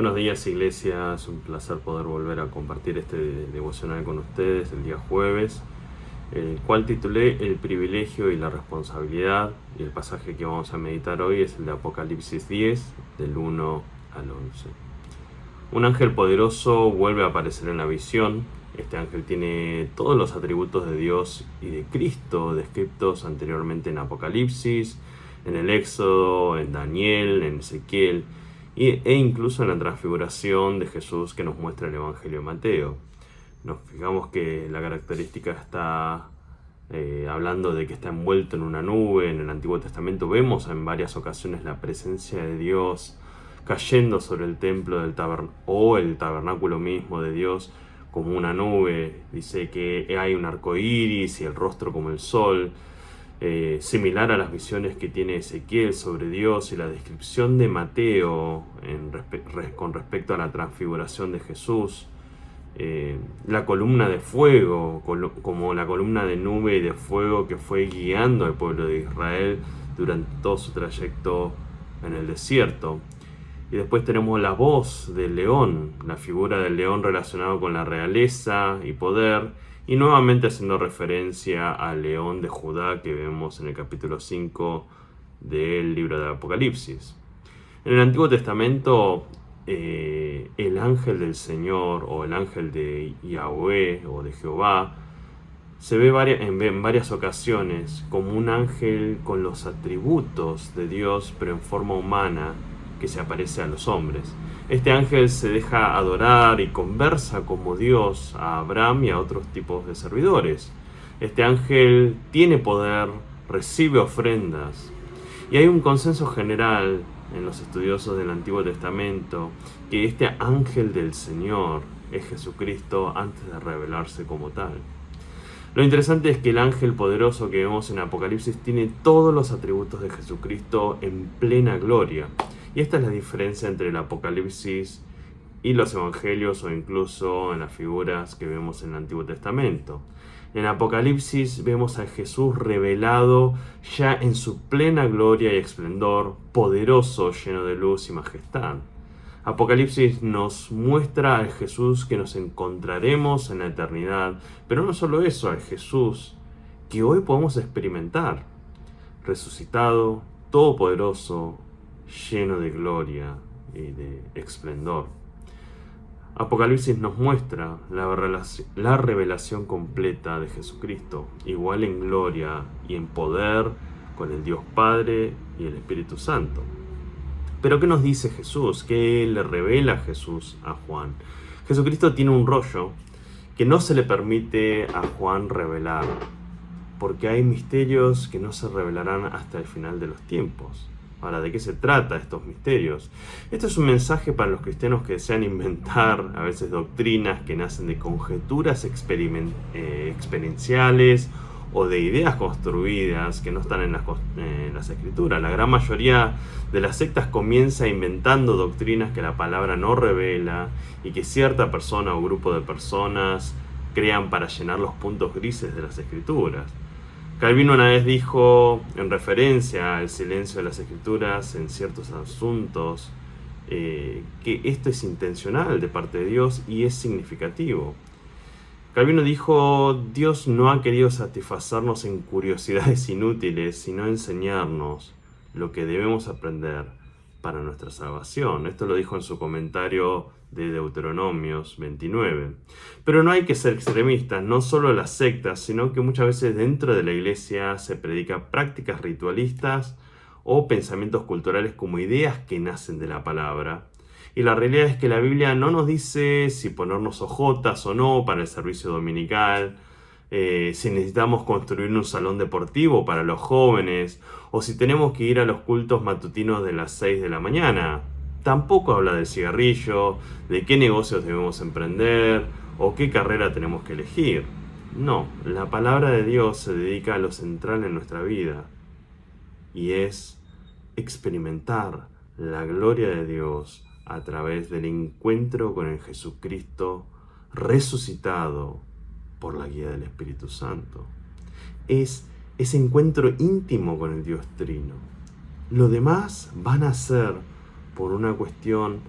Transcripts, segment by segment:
Buenos días, Iglesia. Es un placer poder volver a compartir este devocional con ustedes el día jueves, el cual titulé El privilegio y la responsabilidad, y el pasaje que vamos a meditar hoy es el de Apocalipsis 10, del 1 al 11. Un ángel poderoso vuelve a aparecer en la visión. Este ángel tiene todos los atributos de Dios y de Cristo descritos anteriormente en Apocalipsis, en el Éxodo, en Daniel, en Ezequiel e incluso en la transfiguración de Jesús que nos muestra el Evangelio de Mateo. Nos fijamos que la característica está hablando de que está envuelto en una nube. En el Antiguo Testamento vemos en varias ocasiones la presencia de Dios cayendo sobre el templo del o el tabernáculo mismo de Dios como una nube. Dice que hay un arco iris y el rostro como el sol, similar a las visiones que tiene Ezequiel sobre Dios y la descripción de Mateo con respecto a la transfiguración de Jesús. La columna de fuego, como la columna de nube y de fuego que fue guiando al pueblo de Israel durante todo su trayecto en el desierto. Y después tenemos la voz del león, la figura del león relacionado con la realeza y poder, y nuevamente haciendo referencia al león de Judá que vemos en el capítulo 5 del libro de Apocalipsis. En el Antiguo Testamento, el ángel del Señor o el ángel de Yahweh o de Jehová se ve en varias ocasiones como un ángel con los atributos de Dios, pero en forma humana, que se aparece a los hombres. Este ángel se deja adorar y conversa como Dios a Abraham y a otros tipos de servidores. Este ángel tiene poder, recibe ofrendas, y hay un consenso general en los estudiosos del Antiguo Testamento que este ángel del Señor es Jesucristo antes de revelarse como tal. Lo interesante es que el ángel poderoso que vemos en Apocalipsis tiene todos los atributos de Jesucristo en plena gloria. Y esta es la diferencia entre el Apocalipsis y los Evangelios, o incluso en las figuras que vemos en el Antiguo Testamento. En Apocalipsis vemos a Jesús revelado ya en su plena gloria y esplendor, poderoso, lleno de luz y majestad. Apocalipsis nos muestra al Jesús que nos encontraremos en la eternidad, pero no solo eso, al Jesús que hoy podemos experimentar, resucitado, todopoderoso, lleno de gloria y de esplendor. Apocalipsis nos muestra la revelación completa de Jesucristo, igual en gloria y en poder con el Dios Padre y el Espíritu Santo. Pero ¿qué nos dice Jesús? ¿Qué le revela Jesús a Juan? Jesucristo tiene un rollo que no se le permite a Juan revelar, porque hay misterios que no se revelarán hasta el final de los tiempos. Ahora, ¿de qué se trata estos misterios? Esto es un mensaje para los cristianos que desean inventar a veces doctrinas que nacen de conjeturas experienciales o de ideas construidas que no están en las escrituras. La gran mayoría de las sectas comienza inventando doctrinas que la palabra no revela y que cierta persona o grupo de personas crean para llenar los puntos grises de las escrituras. Calvino una vez dijo, en referencia al silencio de las escrituras en ciertos asuntos, que esto es intencional de parte de Dios y es significativo. Calvino dijo, Dios no ha querido satisfacernos en curiosidades inútiles, sino enseñarnos lo que debemos aprender para nuestra salvación. Esto lo dijo en su comentario de Deuteronomios 29. Pero no hay que ser extremistas, no solo las sectas, sino que muchas veces dentro de la iglesia se predica prácticas ritualistas o pensamientos culturales como ideas que nacen de la palabra. Y la realidad es que la Biblia no nos dice si ponernos ojotas o no para el servicio dominical, si necesitamos construir un salón deportivo para los jóvenes, o si tenemos que ir a los cultos matutinos de las 6 de la mañana. Tampoco habla del cigarrillo, de qué negocios debemos emprender, o qué carrera tenemos que elegir. No, la palabra de Dios se dedica a lo central en nuestra vida, y es experimentar la gloria de Dios a través del encuentro con el Jesucristo resucitado por la guía del Espíritu Santo. Es ese encuentro íntimo con el Dios Trino. Lo demás van a ser por una cuestión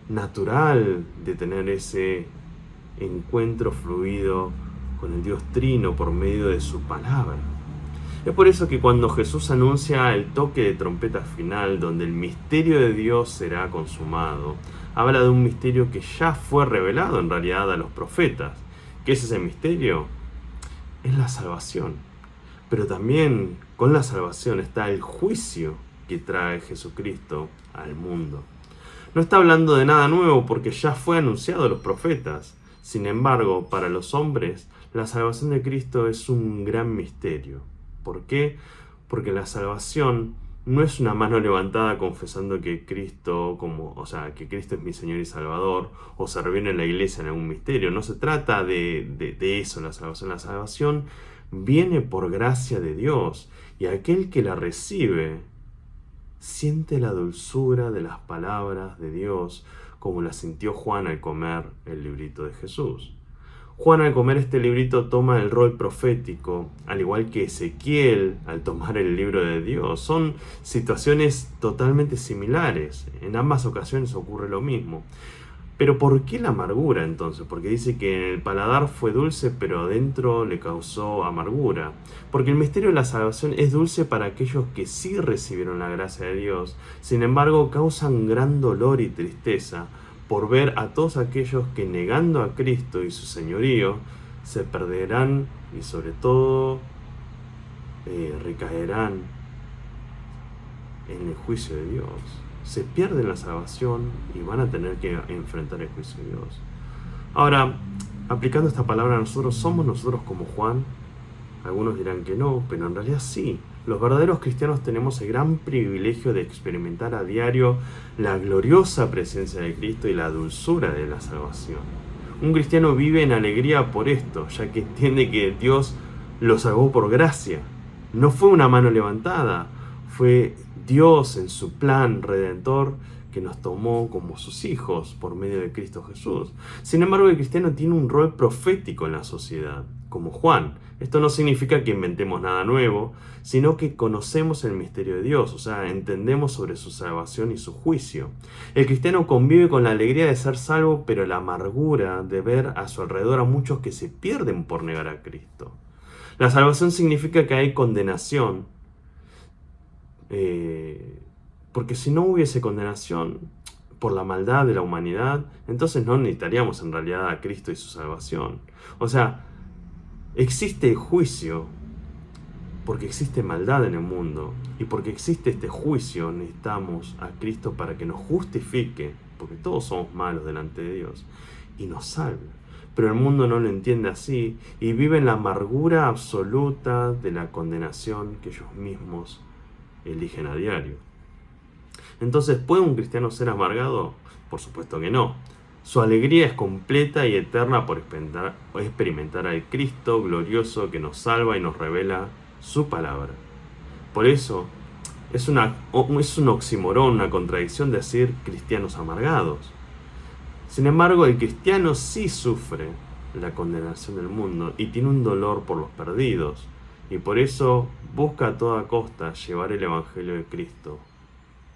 natural de tener ese encuentro fluido con el Dios Trino por medio de su palabra. Es por eso que cuando Jesús anuncia el toque de trompeta final, donde el misterio de Dios será consumado, habla de un misterio que ya fue revelado en realidad a los profetas. ¿Qué es ese misterio? Es la salvación. Pero también con la salvación está el juicio que trae Jesucristo al mundo. No está hablando de nada nuevo porque ya fue anunciado a los profetas. Sin embargo, para los hombres, la salvación de Cristo es un gran misterio. ¿Por qué? Porque la salvación no es una mano levantada confesando que Cristo, que Cristo es mi Señor y Salvador, o servir en la iglesia en algún misterio. No se trata de eso, la salvación. La salvación viene por gracia de Dios, y aquel que la recibe siente la dulzura de las palabras de Dios, como la sintió Juan al comer el librito de Jesús. Juan al comer este librito toma el rol profético, al igual que Ezequiel al tomar el libro de Dios. Son situaciones totalmente similares. En ambas ocasiones ocurre lo mismo. Pero ¿por qué la amargura entonces? Porque dice que en el paladar fue dulce, pero adentro le causó amargura. Porque el misterio de la salvación es dulce para aquellos que sí recibieron la gracia de Dios. Sin embargo, causan gran dolor y tristeza por ver a todos aquellos que, negando a Cristo y su señorío, se perderán y sobre todo recaerán en el juicio de Dios. Se pierden la salvación y van a tener que enfrentar el juicio de Dios. Ahora, aplicando esta palabra a nosotros, ¿somos nosotros como Juan? Algunos dirán que no, pero en realidad sí. Los verdaderos cristianos tenemos el gran privilegio de experimentar a diario la gloriosa presencia de Cristo y la dulzura de la salvación. Un cristiano vive en alegría por esto, ya que entiende que Dios lo salvó por gracia. No fue una mano levantada, fue Dios en su plan redentor que nos tomó como sus hijos por medio de Cristo Jesús. Sin embargo, el cristiano tiene un rol profético en la sociedad, como Juan. Esto no significa que inventemos nada nuevo, sino que conocemos el misterio de Dios, o sea, entendemos sobre su salvación y su juicio. El cristiano convive con la alegría de ser salvo, pero la amargura de ver a su alrededor a muchos que se pierden por negar a Cristo. La salvación significa que hay condenación, porque si no hubiese condenación por la maldad de la humanidad, entonces no necesitaríamos en realidad a Cristo y su salvación. O sea, existe juicio porque existe maldad en el mundo, y porque existe este juicio necesitamos a Cristo para que nos justifique, porque todos somos malos delante de Dios, y nos salve. Pero el mundo no lo entiende así y vive en la amargura absoluta de la condenación que ellos mismos eligen a diario. Entonces, ¿puede un cristiano ser amargado? Por supuesto que no. Su alegría es completa y eterna por experimentar al Cristo glorioso que nos salva y nos revela su palabra. Por eso, es un oxímoron, una contradicción decir cristianos amargados. Sin embargo, el cristiano sí sufre la condenación del mundo y tiene un dolor por los perdidos, y por eso busca a toda costa llevar el Evangelio de Cristo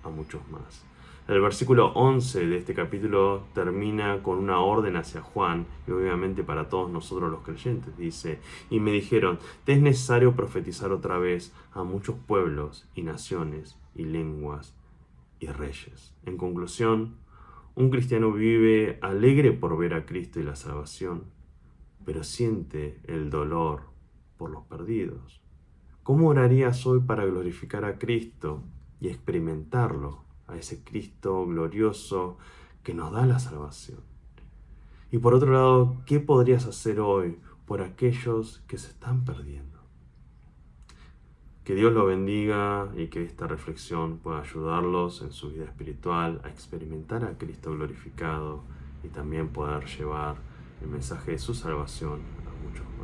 a muchos más. El versículo 11 de este capítulo termina con una orden hacia Juan, y obviamente para todos nosotros los creyentes. Dice: y me dijeron, te es necesario profetizar otra vez a muchos pueblos y naciones y lenguas y reyes. En conclusión, un cristiano vive alegre por ver a Cristo y la salvación, pero siente el dolor por los perdidos. ¿Cómo orarías hoy para glorificar a Cristo y experimentarlo, a ese Cristo glorioso que nos da la salvación? Y por otro lado, ¿qué podrías hacer hoy por aquellos que se están perdiendo? Que Dios los bendiga y que esta reflexión pueda ayudarlos en su vida espiritual a experimentar a Cristo glorificado y también poder llevar el mensaje de su salvación a muchos más.